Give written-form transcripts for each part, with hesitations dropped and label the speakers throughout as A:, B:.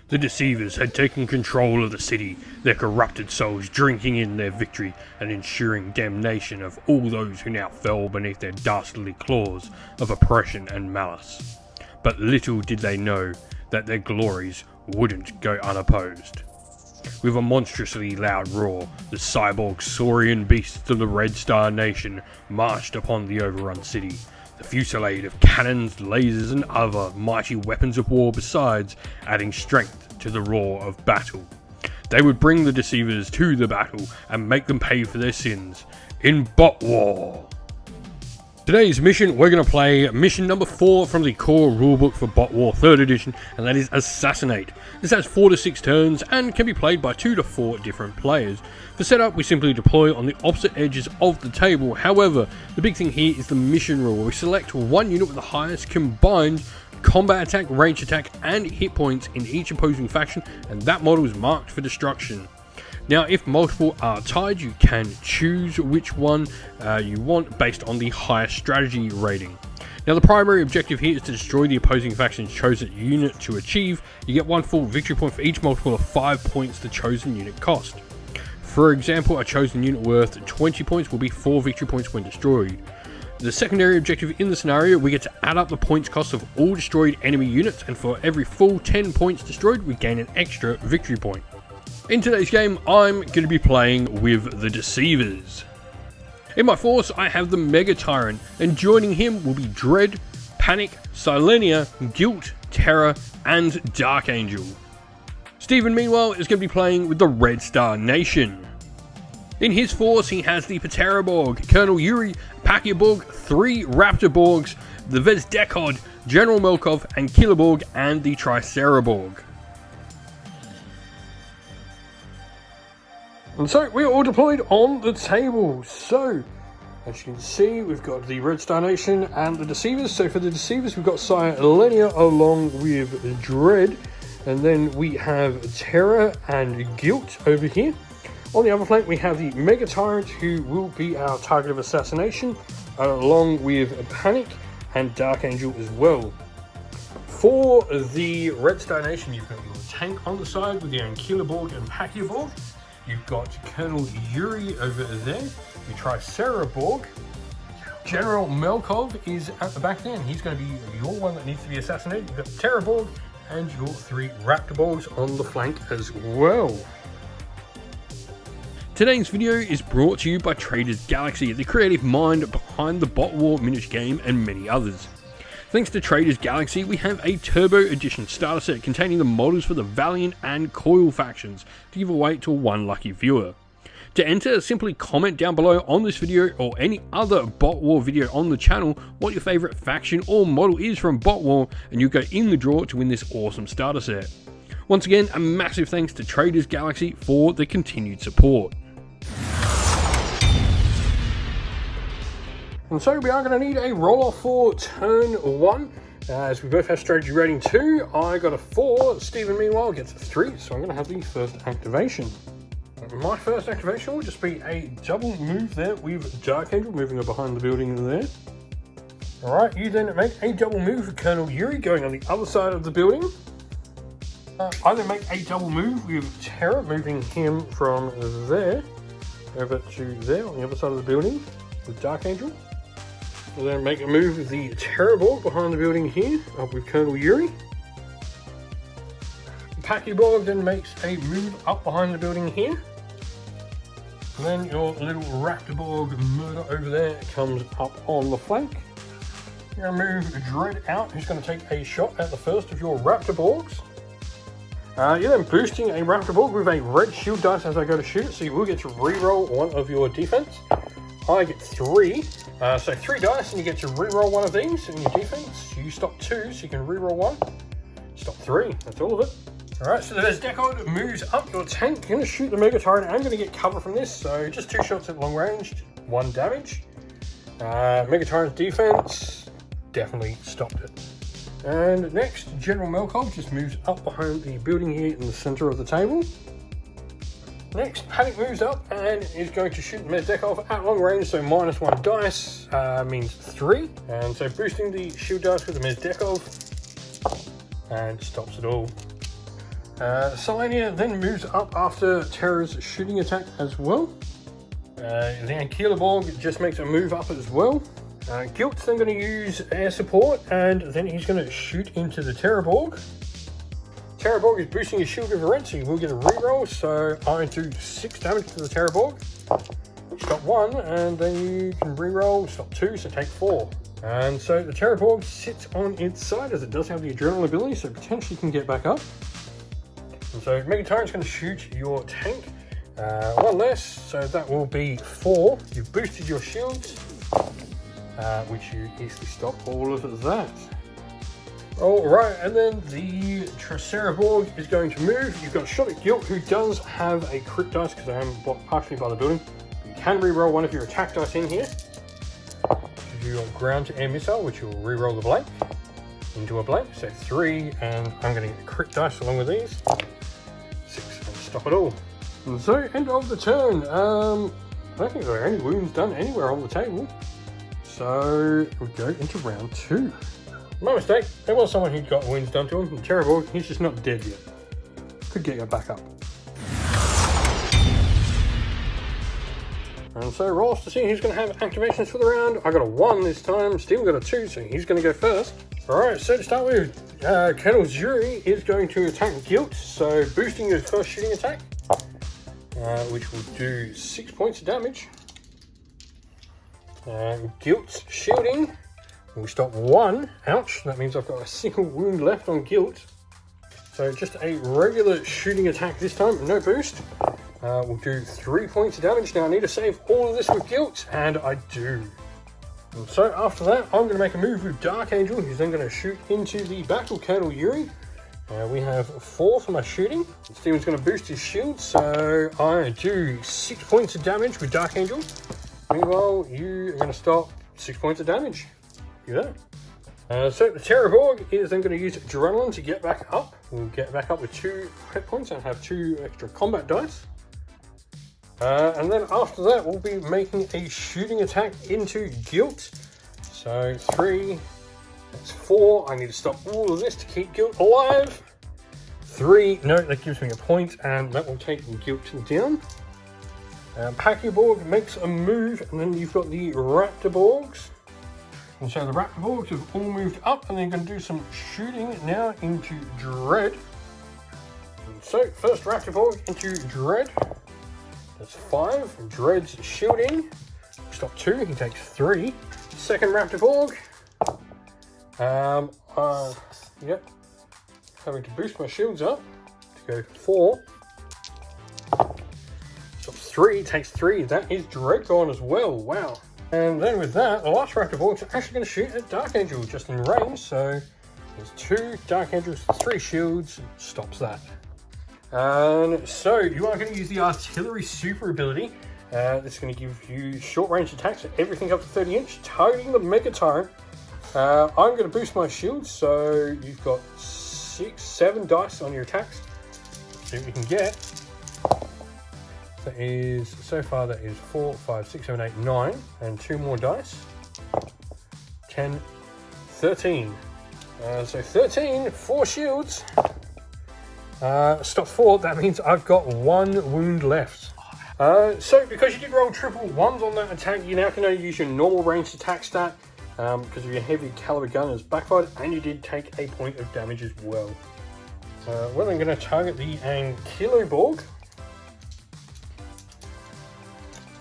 A: The Deceivers had taken control of the city, their corrupted souls drinking in their victory and ensuring damnation of all those who now fell beneath their dastardly claws of oppression and malice. But little did they know that their glories wouldn't go unopposed. With a monstrously loud roar, the cyborg saurian beasts of the Red Star Nation marched upon the overrun city, the fusillade of cannons, lasers and other mighty weapons of war besides adding strength to the roar of battle. They would bring the Deceivers to the battle and make them pay for their sins in Bot War. Today's mission, we're going to play mission number 4 from the core rulebook for Bot War 3rd edition, and that is Assassinate. This has 4 to 6 turns and can be played by 2 to 4 different players. For setup, we simply deploy on the opposite edges of the table. However, the big thing here is the mission rule, where we select one unit with the highest combined combat attack, range attack and hit points in each opposing faction, and that model is marked for destruction. Now, if multiple are tied, you can choose which one you want based on the highest strategy rating. Now, the primary objective here is to destroy the opposing faction's chosen unit. To achieve, you get 1 full victory point for each multiple of 5 points the chosen unit cost. For example, a chosen unit worth 20 points will be 4 victory points when destroyed. The secondary objective in the scenario, we get to add up the points cost of all destroyed enemy units, and for every full 10 points destroyed, we gain an extra victory point. In today's game, I'm going to be playing with the Decievers. In my force, I have the Mega Tyrant, and joining him will be Dread, Panic, Silenia, Guilt, Terror, and Dark Angel. Stephen, meanwhile, is going to be playing with the Red Star Nation. In his force, he has the Pteraborg, Colonel Yuri, Pachyaborg, 3 Raptorborgs, the Vezdekod, General Melkov, and Killerborg, and the Triceraborg. And so we are all deployed on the table. So, as you can see, we've got the Red Star Nation and the Decievers. So for the Decievers, we've got Silenia along with Dread. And then we have Terror and Guilt over here. On the other flank, we have the Mega Tyrant, who will be our target of assassination, along with Panic and Dark Angel as well. For the Red Star Nation, you've got your tank on the side with your Killerborg and Pachyaborg. You've got Colonel Yuri over there. You try Triceraborg. General Melkov is at the back there, and he's going to be your one that needs to be assassinated. You've got Terrorborg and your 3 Raptorborgs on the flank as well. Today's video is brought to you by Traders Galaxy, the creative mind behind the Bot War miniature game and many others. Thanks to Traders Galaxy, we have a Turbo Edition starter set containing the models for the Valiant and Coil factions to give away to one lucky viewer. To enter, simply comment down below on this video or any other Bot War video on the channel what your favourite faction or model is from Bot War, and you'll go in the draw to win this awesome starter set. Once again, a massive thanks to Traders Galaxy for the continued support. And so we are going to need a roll-off for turn 1, as we both have strategy rating 2. I got a 4, Stephen meanwhile gets a 3, so I'm going to have the first activation. My first activation will just be a double move there with Dark Angel, moving her behind the building there. Alright, you then make a double move with Colonel Yuri, going on the other side of the building. I then make a double move with Terror, moving him from there over to there on the other side of the building with Dark Angel. We'll then make a move with the Terrorborg behind the building here, up with Colonel Yuri. Pachyaborg then makes a move up behind the building here. And then your little Raptorborg murder over there comes up on the flank. You're going to move Dread out, who's going to take a shot at the first of your Raptorborgs. You're then boosting a Raptorborg with a red shield dice as I go to shoot it, so you will get to reroll one of your defense. I get 3, so 3 dice, and you get to reroll one of these in your defense. You stop 2, so you can reroll 1. Stop 3, that's all of it. Alright, so the Vezdekod moves up your tank. Going to shoot the Mega Tyrant. I'm going to get cover from this, so just 2 shots at long range, 1 damage. Mega Tyrant's defense definitely stopped it. And next, General Melkov just moves up behind the building here in the center of the table. Next, Panic moves up and is going to shoot Vezdekod at long range, so -1 dice means 3. And so boosting the shield dice with the Vezdekod and stops it all. Selenia then moves up after Terra's shooting attack as well. The Ankyloborg just makes a move up as well. Guilt's then going to use air support, and then he's going to shoot into the Terrorborg. Terrorborg is boosting his shield with a red, so you will get a reroll. So I do 6 damage to the Terrorborg. Stop 1, and then you can reroll. Stop 2, so take 4. And so the Terrorborg sits on its side, as it does have the adrenaline ability, so potentially can get back up. And so Mega Tyrant's going to shoot your tank. 1 less, so that will be 4. You've boosted your shields, which you easily stop all of that. Alright, and then the Triceratops is going to move. You've got a shot at Guilt, who does have a crit dice because I am blocked partially by the building. You can reroll one of your attack dice in here. Do your ground to air missile, which will reroll the blank into a blank. So 3, and I'm going to get a crit dice along with these. 6, and stop it all. And so, end of the turn. I don't think there are any wounds done anywhere on the table. So, we'll go into round 2. My mistake, there was someone who'd got wounds done to him. Terrible, he's just not dead yet. Could get you back up. And so rolls to see who's going to have activations for the round. I got a 1 this time, Steve got a 2, so he's going to go first. Alright, so to start with, Colonel Zuri is going to attack Guilt, so boosting his first shooting attack, which will do 6 points of damage. Guilt's shielding will stop 1. Ouch, that means I've got a single wound left on Guilt. So just a regular shooting attack this time, no boost. We'll do 3 points of damage. Now I need to save all of this with Guilt, and I do. And so after that, I'm going to make a move with Dark Angel, who's then going to shoot into the Battle Colonel Yuri. We have 4 for my shooting. Steven's going to boost his shield, so I do 6 points of damage with Dark Angel. Meanwhile, you are going to stop 6 points of damage. So the Terrorborg is then going to use Adrenaline to get back up. We'll get back up with 2 hit points and have 2 extra combat dice. And then after that, we'll be making a shooting attack into Guilt. So 3, that's 4. I need to stop all of this to keep Guilt alive. 3, no, that gives me a point, and that will take Guilt down. Pachyborg makes a move, and then you've got the Raptorborgs. And so the Raptorborgs have all moved up, and they're going to do some shooting now into Dread. And so first Raptorborg into Dread. That's 5. Dread's shielding. Stop 2, he takes 3. Second Raptorborg. Yep. Having to boost my shields up to go 4. Stops 3, takes 3. That is Dread gone as well. Wow. And then with that, the last Raptorborg is actually going to shoot at Dark Angel just in range. So there's 2 Dark Angels, 3 shields, stops that. And so you are going to use the Artillery Super ability. This is going to give you short range attacks at everything up to 30 inch, targeting the Mega Tyrant. I'm going to boost my shields, so you've got 6, 7 dice on your attacks. See what you can get. That is, so far that is 4, 5, 6, 7, 8, 9, and 2 more dice. 10, 13. So 13, 4 shields. Stop 4, that means I've got 1 wound left. So because you did roll triple 1s on that attack, you now can only use your normal ranged attack stat because of your heavy caliber gun as backfired, and you did take a point of damage as well. Well, I'm going to target the Ankyloborg.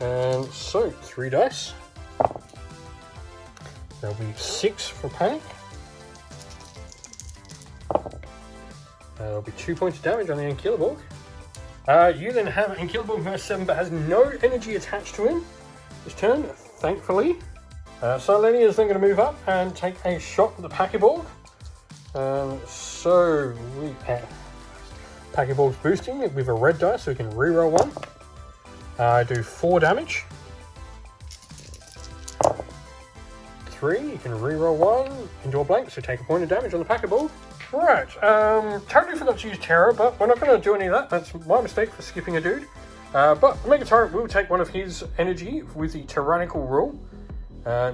A: And so 3 dice. There'll be 6 for panic. There'll be 2 points of damage on the Ankyloborg. You then have Ankyloborg verse 7, but has no energy attached to him this turn, thankfully. Silenia is then going to move up and take a shot at the Pachyborg. So we have Pachyborg's boosting with a red dice, so we can reroll 1. I do 4 damage. 3, you can reroll 1 into a blank, so take a point of damage on the Pachyborg. Right, totally forgot to use Terror, but we're not going to do any of that. That's my mistake for skipping a dude. But the Mega Tyrant will take one of his energy with the Tyrannical rule,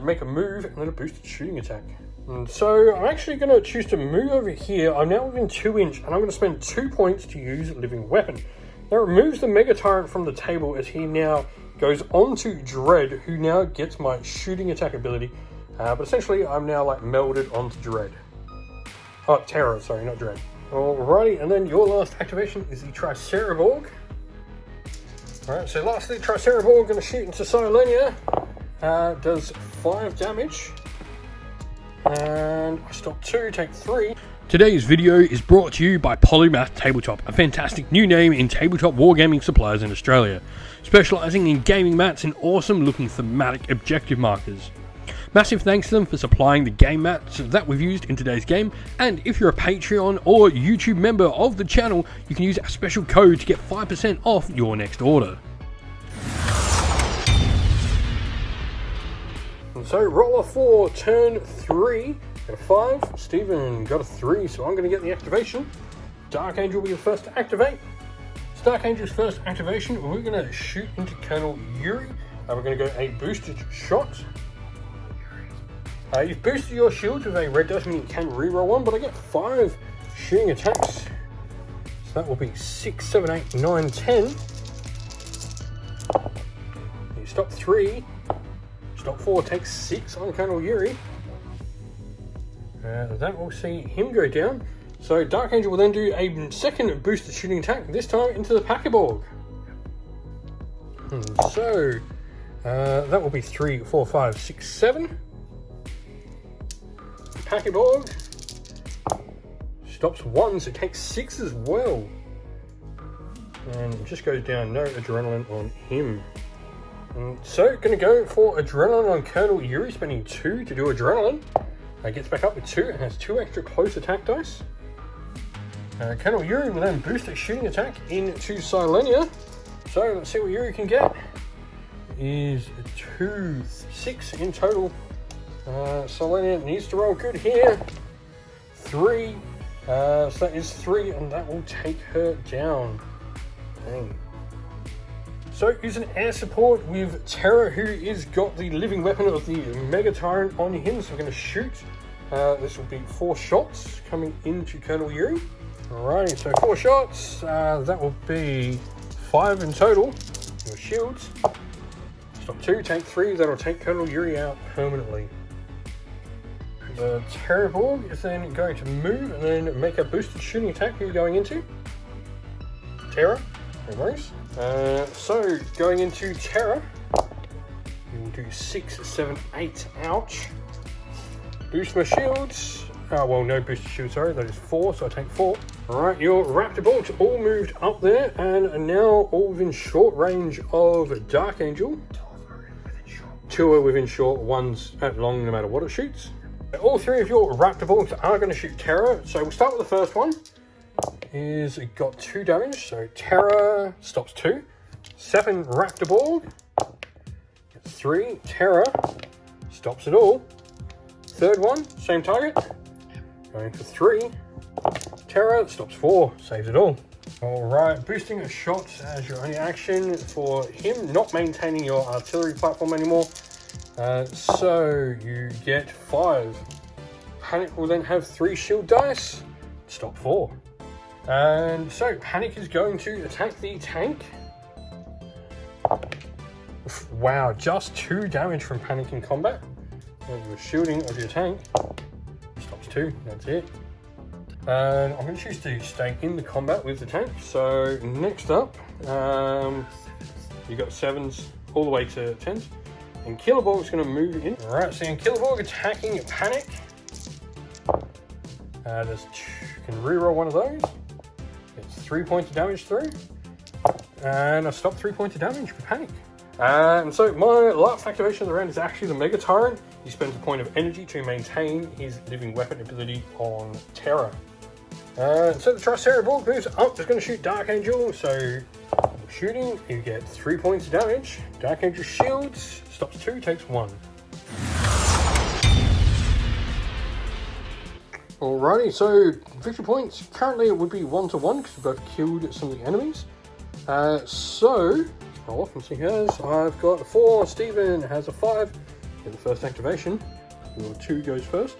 A: make a move, and then a boosted shooting attack. And so I'm actually going to choose to move over here. I'm now within 2 inch, and I'm going to spend 2 points to use Living Weapon. That removes the Mega Tyrant from the table as he now goes on to Dread, who now gets my shooting attack ability. But essentially, I'm now like melded onto Dread. Oh, Terror, sorry, not Dread. Alrighty, and then your last activation is the Triceratops. Alright, so lastly, Triceratops going to shoot into Silenia. Does 5 damage. And I stop 2, take 3. Today's video is brought to you by Polymath Tabletop, a fantastic new name in tabletop wargaming suppliers in Australia, specialising in gaming mats and awesome looking thematic objective markers. Massive thanks to them for supplying the game mats that we've used in today's game, and if you're a Patreon or YouTube member of the channel, you can use our special code to get 5% off your next order. And so roll a 4, turn 3, got a 5, Stephen got a 3, so I'm going to get the activation. Dark Angel will be the first to activate. It's Dark Angel's first activation, we're going to shoot into Colonel Yuri. We're going to go a boosted shot. You've boosted your shield with a red dice, meaning you can reroll one, but I get 5 shooting attacks. So that will be 6, 7, 8, 9, 10. You stop 3. Stop 4 takes 6 on Colonel Yuri. That will see him go down. So Dark Angel will then do a second boosted shooting attack, this time into the Pachyborg. So that will be 3, 4, 5, 6, 7. Pachyborg stops 1, so it takes 6 as well. And it just goes down, no adrenaline on him. And so, going to go for adrenaline on Colonel Yuri, spending 2 to do adrenaline. Gets back up with 2 and has 2 extra close attack dice. Colonel Yuri will then boost a shooting attack into Silenia. So, let's see what Yuri can get. Is 2, 6 in total. Silenia needs to roll good here. 3. So that is 3, and that will take her down. Dang. So use an air support with Terra, who is got the living weapon of the Mega Tyrant on him. So we're going to shoot. This will be 4 shots coming into Colonel Yuri. Alrighty, so 4 shots. That will be 5 in total. Your shields. Stop 2, take 3. That'll take Colonel Yuri out permanently. The Terrorborg is then going to move and then make a boosted shooting attack. Who are you going into? Terra, no worries. So going into Terra, you will do 6, 7, 8, ouch. Boost my shields. Well, no boosted shield, sorry, that is 4, so I take 4. Alright, your Raptor bolts all moved up there and are now all within short range of Dark Angel. 2 are within short, 1's at long no matter what it shoots. All 3 of your Raptor bolts are going to shoot Terra, so we'll start with the first one. It got 2 damage, so Terra stops 2. 7 Raptor Borg. 3 Terra stops it all. Third one, same target. Going for 3. Terra stops 4, saves it all. Alright, boosting a shot as your only action for him, not maintaining your artillery platform anymore. So you get 5. Panic will then have 3 shield dice. Stop 4. And so Panic is going to attack the tank. Wow, just 2 damage from Panic in combat. And your shielding of your tank stops 2. That's it. And I'm going to choose to stay in the combat with the tank. So next up, you got 7s all the way to 10s. And Killerborg is going to move in. Alright, so Killerborg attacking Panic. Can reroll one of those. It's 3 points of damage through. And I stopped 3 points of damage for Panic. And so my last activation of the round is actually the Mega Tyrant. He spends a point of energy to maintain his living weapon ability on Terra. So the Triceratops moves up, is going to shoot Dark Angel. So shooting, you get 3 points of damage. Dark Angel shields, stops 2, takes 1. Alrighty, so victory points. Currently it would be 1-1 because we've both killed some of the enemies. So, roll off and see who has. I've got a 4, Stephen has a 5. Get the first activation. Your 2 goes first.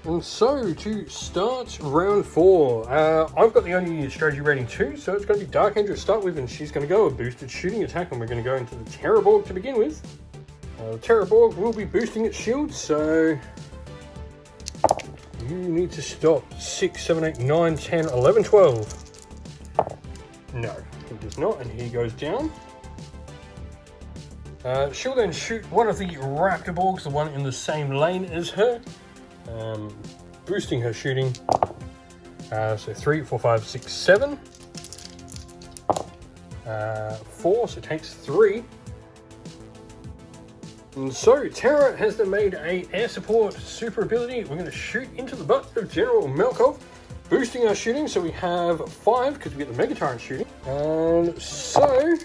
A: And so, to start round 4, I've got the only strategy rating 2, so it's going to be Dark Angel to start with, and she's going to go a boosted shooting attack, and we're going to go into the Terrorborg to begin with. The Terrorborg will be boosting its shield, so you need to stop 6, 7, 8, 9, 10, 11, 12. No, it does not, and he goes down. She'll then shoot one of the Raptorborgs, the one in the same lane as her, boosting her shooting. So 3, 4, 5, 6, 7. 4, so it takes 3. And so Terra has then made a air support super ability. We're going to shoot into the butt of General Melkov, boosting our shooting. So we have 5 because we get the Mega Tyrant shooting. And so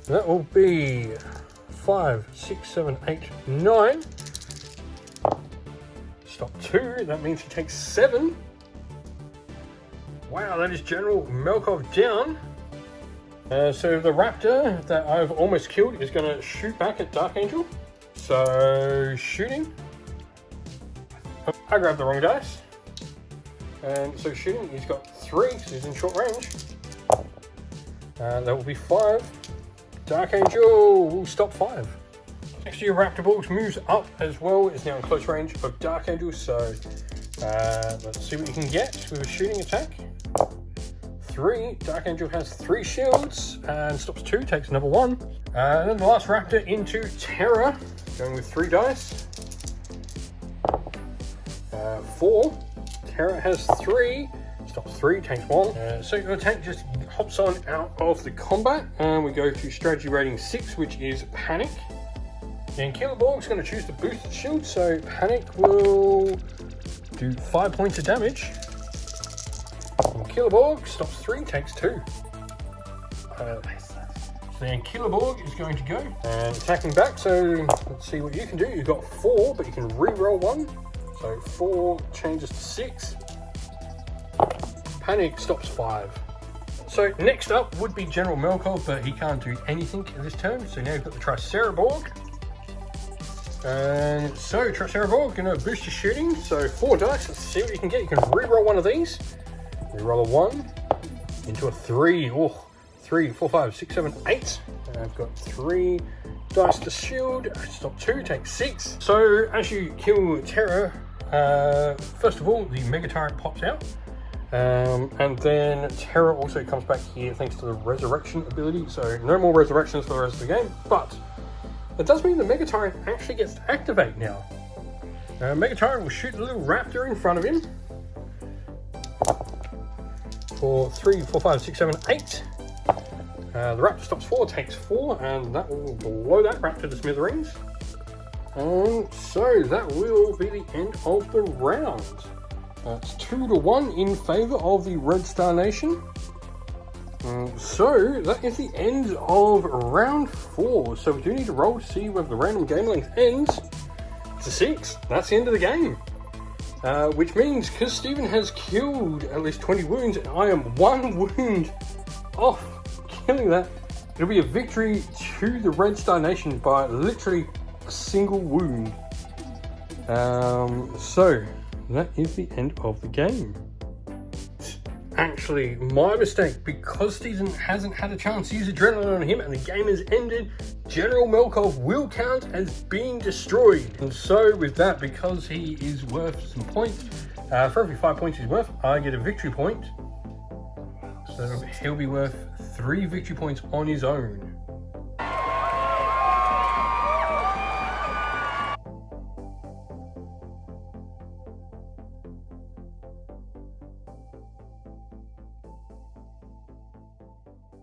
A: that will be 5, 6, 7, 8, 9. Stop 2. That means he takes 7. Wow, that is General Melkov down. So the Raptor that I've almost killed is going to shoot back at Dark Angel. So, shooting. I grabbed the wrong dice. And so shooting, he's got 3 because he's in short range. That will be 5. Dark Angel will stop 5. Next to your Raptorborgs moves up as well. It's now in close range of Dark Angel. So, let's see what you can get with a shooting attack. 3. Dark Angel has 3 shields and stops 2, takes another 1. And then the last Raptor into Terra. Going with 3 dice. 4. Terra has 3. Stops 3, takes 1. So your tank just hops on out of the combat. And we go to strategy rating 6, which is Panic. Then Killerborg's going to choose to boost its shield. So Panic will do 5 points of damage. And Killerborg stops 3, takes 2. Then Killerborg is going to go and attacking back. So let's see what you can do. You've got 4, but you can re-roll 1. So 4 changes to 6. Panic stops 5. So next up would be General Melkov, but he can't do anything this turn. So now you've got the Triceratops. And so Triceratops going to boost your shooting. So 4 dice. Let's see what you can get. You can re-roll one of these. Re-roll a 1 into a 3. Oh. 3, 4, 5, 6, 7, 8. And I've got 3 dice to shield. I stop 2, take 6. So as you kill Terra, first of all, the Mega Tyrant pops out. And then Terra also comes back here thanks to the Resurrection ability. So no more Resurrections for the rest of the game. But it does mean the Mega Tyrant actually gets to activate now. Mega Tyrant will shoot a little Raptor in front of him. For 3, 4, 5, 6, 7, 8. The Raptor stops 4, takes 4, and that will blow that Raptor to smithereens. And so that will be the end of the round. It's 2-1 in favour of the Red Star Nation. So that is the end of round 4. So we do need to roll to see whether the random game length ends. It's a 6. That's the end of the game. Which means, because Stephen has killed at least 20 wounds, and I am 1 wound off killing that, it'll be a victory to the Red Star Nation by literally a single wound. So that is the end of the game. Actually, my mistake, because Stephen hasn't had a chance to use Adrenaline on him and the game has ended, General Melkov will count as being destroyed. And so with that, because he is worth some points, for every 5 points he's worth, I get a victory point. So he'll be worth 3 victory points on his own.